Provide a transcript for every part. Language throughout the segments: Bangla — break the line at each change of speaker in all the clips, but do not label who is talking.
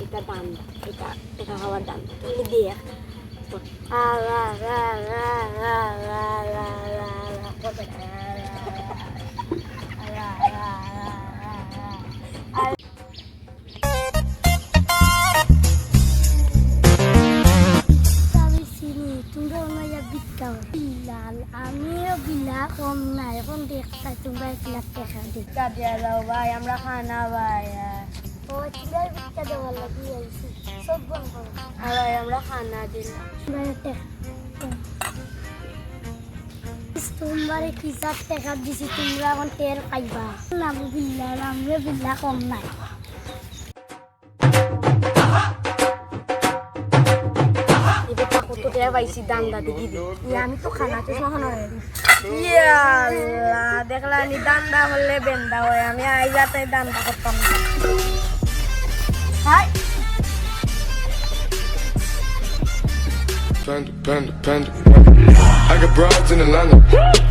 এটা দাম, এটা হওয়ার দাম তুমি দিয়ে আমিও বিলা কম না এখন দেখতে তোমরা 1 লাখ টাকা দিকা দিয়া যাও ভাই আমরা খানা ভাই ও চিলাই বিকা দেওয়ার লাগি আইছি সব বন্ধ আর আমরা খানা দিলাম তোমারে কি 7 টাকা দিছি তোমরা এখন টের পাইবা না বিল্লা আমরা বিল্লা কম নাই পাইছি দান্দা দেখি আমি তো খানা তো সহন দেখলা নি দান্দা হলে বেন্দা হয় আমি আইজাতে দান্দা করতাম না
Panda. I got broads in Atlanta,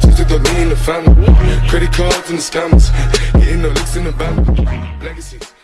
just to throw me in the family. Credit cards and the scammers, hitting the licks in the band. Legacies.